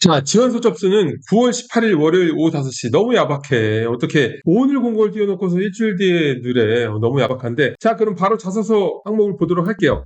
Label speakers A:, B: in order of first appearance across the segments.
A: 자, 지원서 접수는 9월 18일 월요일 오후 5시. 너무 야박해. 어떻게 오늘 공고를 띄워놓고서 일주일 뒤에 느래. 너무 야박한데. 자, 그럼 바로 자소서 항목을 보도록 할게요.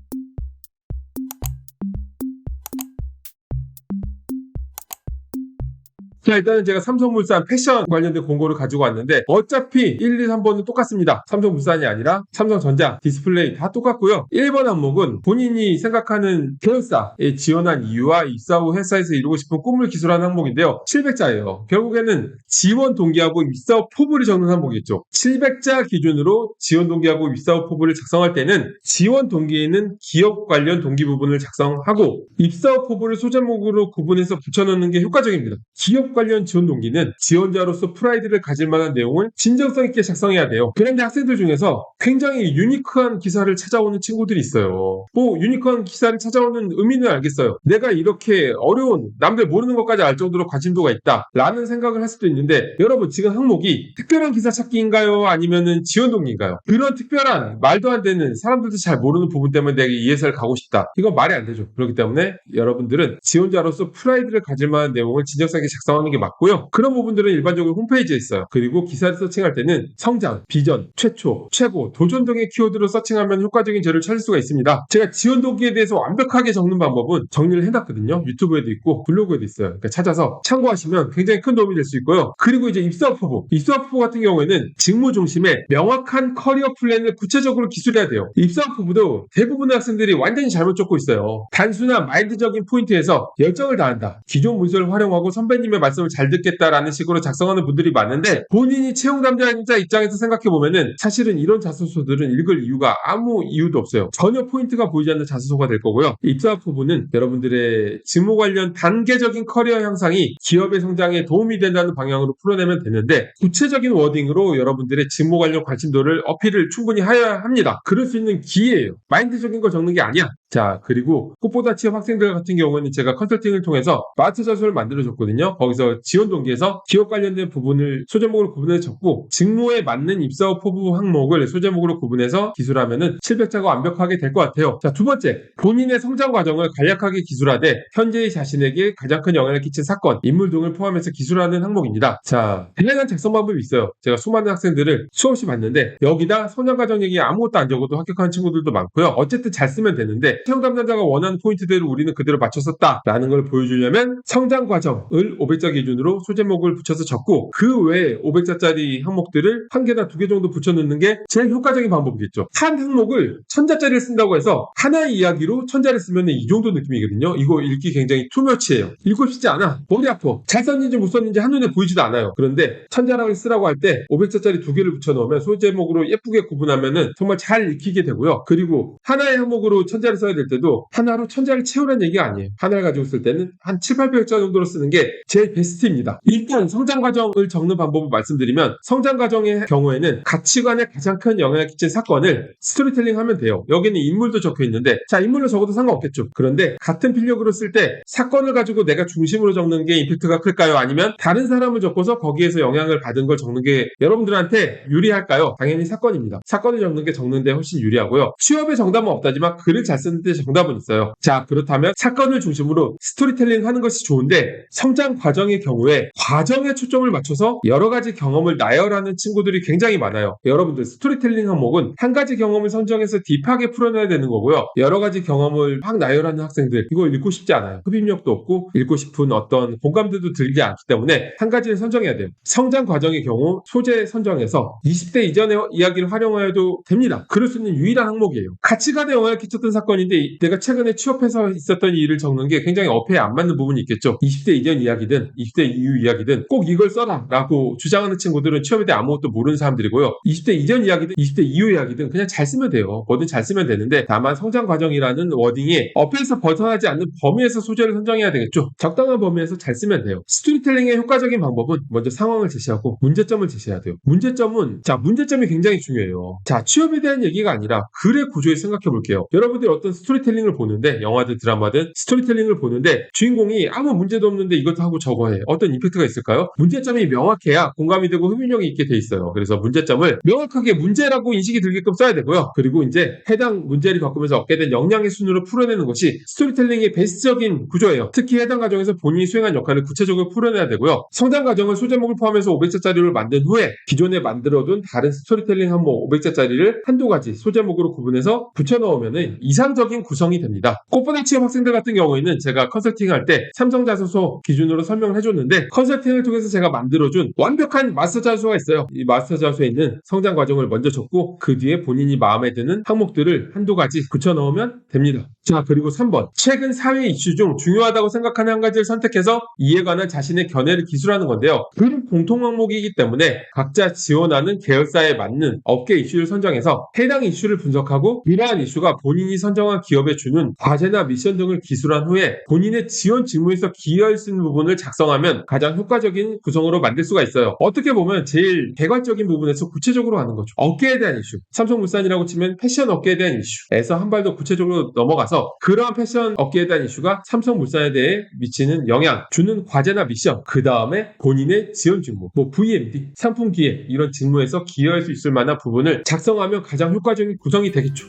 A: 자, 일단은 제가 삼성물산 패션 관련된 공고를 가지고 왔는데 어차피 1, 2, 3번은 똑같습니다. 삼성물산이 아니라 삼성전자, 디스플레이 다 똑같고요. 1번 항목은 본인이 생각하는 계열사에 지원한 이유와 입사 후 회사에서 이루고 싶은 꿈을 기술하는 항목인데요. 700자예요. 결국에는 지원 동기하고 입사 후 포부를 적는 항목이겠죠. 700자 기준으로 지원 동기하고 입사 후 포부를 작성할 때는 지원 동기에는 기업 관련 동기 부분을 작성하고 입사 후 포부를 소제목으로 구분해서 붙여넣는 게 효과적입니다. 기업 관련 지원 동기는 지원자로서 프라이드를 가질 만한 내용을 진정성 있게 작성해야 돼요. 그런데 학생들 중에서 굉장히 유니크한 기사를 찾아오는 친구들이 있어요. 뭐 유니크한 기사를 찾아오는 의미는 알겠어요. 내가 이렇게 어려운 남들 모르는 것까지 알 정도로 관심도가 있다 라는 생각을 할 수도 있는데, 여러분 지금 항목이 특별한 기사 찾기인가요? 아니면은 지원 동기인가요? 그런 특별한 말도 안 되는 사람들도 잘 모르는 부분 때문에 내가 이 회사를 가고 싶다, 이건 말이 안 되죠. 그렇기 때문에 여러분들은 지원자로서 프라이드를 가질 만한 내용을 진정성 있게 작성하는 게 맞고요. 그런 부분들은 일반적으로 홈페이지에 있어요. 그리고 기사를 서칭할 때는 성장, 비전, 최초, 최고, 도전 등의 키워드로 서칭하면 효과적인 재료를 찾을 수가 있습니다. 제가 지원 동기에 대해서 완벽하게 적는 방법은 정리를 해놨거든요. 유튜브에도 있고 블로그에도 있어요. 그러니까 찾아서 참고하시면 굉장히 큰 도움이 될 수 있고요. 그리고 이제 입사 후보, 입사 후보 같은 경우에는 직무 중심에 명확한 커리어 플랜을 구체적으로 기술해야 돼요. 입사 후보도 대부분의 학생들이 완전히 잘못 적고 있어요. 단순한 마인드적인 포인트에서 열정을 다한다, 기존 문서를 활용하고 선배님의 말씀을 잘 듣겠다라는 식으로 작성하는 분들이 많은데, 본인이 채용 담당자 입장에서 생각해보면은 사실은 이런 자소서들은 읽을 이유가 아무 이유도 없어요. 전혀 포인트가 보이지 않는 자소서가 될 거고요. 입사 후보는 여러분들의 직무 관련 단계적인 커리어 향상이 기업의 성장에 도움이 된다는 방향으로 풀어내면 되는데, 구체적인 워딩으로 여러분들의 직무 관련 관심도를 어필을 충분히 해야 합니다. 그럴 수 있는 기회예요. 마인드적인 걸 적는 게 아니야. 자, 그리고 꽃보다 취업 학생들 같은 경우는 제가 컨설팅을 통해서 마스터 자소를 만들어줬거든요. 거기서 지원 동기에서 기업 관련된 부분을 소제목으로 구분해서 적고, 직무에 맞는 입사 후 포부 항목을 소제목으로 구분해서 기술하면은 700자가 완벽하게 될 것 같아요. 자, 두 번째, 본인의 성장 과정을 간략하게 기술하되 현재의 자신에게 가장 큰 영향을 끼친 사건, 인물 등을 포함해서 기술하는 항목입니다. 자, 다양한 작성 방법이 있어요. 제가 수많은 학생들을 수없이 봤는데 여기다 성장 과정 얘기 아무것도 안 적어도 합격하는 친구들도 많고요. 어쨌든 잘 쓰면 되는데, 채용 담당자가 원하는 포인트대로 우리는 그대로 맞춰섰다라는 걸 보여주려면 성장 과정을 500자 기준으로 소제목을 붙여서 적고, 그 외에 500자짜리 항목들을 한 개나 두 개 정도 붙여넣는 게 제일 효과적인 방법이겠죠. 한 항목을 1000자짜리를 쓴다고 해서 하나의 이야기로 1000자를 쓰면 이 정도 느낌이거든요. 이거 읽기 굉장히 투머치예요. 읽고 싶지 않아. 머리 아파. 잘 썼는지 못 썼는지 한눈에 보이지도 않아요. 그런데 1000자락을 쓰라고 할 때 500자짜리 두 개를 붙여넣으면 소제목으로 예쁘게 구분하면은 정말 잘 읽히게 되고요. 그리고 하나의 항목으로 1000자를 써야 될 때도 하나로 1000자를 채우라는 얘기가 아니에요. 하나를 가지고 쓸 때는 한 7, 800자 정도로 쓰는 게 제일 베스트입니다. 일단 성장 과정을 적는 방법을 말씀드리면, 성장 과정의 경우에는 가치관에 가장 큰 영향을 끼친 사건을 스토리텔링 하면 돼요. 여기는 인물도 적혀 있는데, 자, 인물로 적어도 상관없겠죠. 그런데 같은 필력으로 쓸 때 사건을 가지고 내가 중심으로 적는 게 임팩트가 클까요? 아니면 다른 사람을 적고서 거기에서 영향을 받은 걸 적는 게 여러분들한테 유리할까요? 당연히 사건입니다. 사건을 적는 게 적는데 훨씬 유리하고요. 취업에 정답은 없다지만 글을 잘 쓰는데 정답은 있어요. 자, 그렇다면 사건을 중심으로 스토리텔링 하는 것이 좋은데, 성장 과정의 경우에 과정에 초점을 맞춰서 여러 가지 경험을 나열하는 친구들이 굉장히 많아요. 여러분들 스토리텔링 항목은 한 가지 경험을 선정해서 딥하게 풀어내야 되는 거고요. 여러 가지 경험을 막 나열하는 학생들, 이거 읽고 싶지 않아요. 흡입력도 없고 읽고 싶은 어떤 공감대도 들지 않기 때문에 한 가지를 선정해야 돼요. 성장 과정의 경우 소재 선정해서 20대 이전의 이야기를 활용해도 됩니다. 그럴 수 있는 유일한 항목이에요. 가치관에 영향을 끼쳤던 사건인데 내가 최근에 취업해서 있었던 일을 적는 게 굉장히 어폐에 안 맞는 부분이 있겠죠. 20대 이전 이야기든 20대 이후 이야기든 꼭 이걸 써라 라고 주장하는 친구들은 취업에 대해 아무것도 모르는 사람들이고요. 20대 이전 이야기든 20대 이후 이야기든 그냥 잘 쓰면 돼요. 뭐든 잘 쓰면 되는데, 다만 성장 과정이라는 워딩이 어폐에서 벗어나지 않는 범위에서 소재를 선정해야 되겠죠. 적당한 범위에서 잘 쓰면 돼요. 스토리텔링의 효과적인 방법은 먼저 상황을 제시하고 문제점을 제시해야 돼요. 문제점이 굉장히 중요해요. 자, 취업에 대한 얘기가 아니라 글의 구조에 생각해 볼게요. 여러분들이 어떤 스토리텔링을 보는데, 영화든 드라마든 스토리텔링을 보는데 주인공이 아무 문제도 없는데 이것도 하고 저거 해. 어떤 임팩트가 있을까요? 문제점이 명확해야 공감이 되고 흡입력이 있게 돼 있어요. 그래서 문제점을 명확하게 문제라고 인식이 들게끔 써야 되고요. 그리고 이제 해당 문제를 겪으면서 얻게 된 역량의 순으로 풀어내는 것이 스토리텔링의 베이스적인 구조예요. 특히 해당 과정에서 본인이 수행한 역할을 구체적으로 풀어내야 되고요. 성장 과정을 소제목을 포함해서 500자짜리를 만든 후에 기존에 만들어둔 다른 스토리텔링 항목 500자짜리를 한두 가지 소제목으로 구분해서 붙여넣으면 이상적인 구성이 됩니다. 꽃보다 취업 학생들 같은 경우에는 제가 컨설팅할 때 삼성자소서 기준으로 설명을 해줬는데, 컨설팅을 통해서 제가 만들어준 완벽한 마스터 자소서가 있어요. 이 마스터 자소서에 있는 성장 과정을 먼저 적고 그 뒤에 본인이 마음에 드는 항목들을 한두 가지 붙여넣으면 됩니다. 자, 그리고 3번. 최근 사회 이슈 중 중요하다고 생각하는 한 가지를 선택해서 이에 관한 자신의 견해를 기술하는 건데요. 그룹 공통 항목이기 때문에 각자 지원하는 계열사에 맞는 업계 이슈를 선정해서 해당 이슈를 분석하고 이러한 이슈가 본인이 선정한 기업에 주는 과제나 미션 등을 기술한 후에 본인의 지원 직무에서 기여할 수 있는 부분을 작성하면 가장 효과적인 구성으로 만들 수가 있어요. 어떻게 보면 제일 개괄적인 부분에서 구체적으로 하는 거죠. 업계에 대한 이슈. 삼성물산이라고 치면 패션 업계에 대한 이슈에서 한 발 더 구체적으로 넘어가서 그러한 패션 업계에 대한 이슈가 삼성물산에 대해 미치는 영향, 주는 과제나 미션, 그 다음에 본인의 지원 직무, VMD, 상품 기획 이런 직무에서 기여할 수 있을 만한 부분을 작성하면 가장 효과적인 구성이 되겠죠.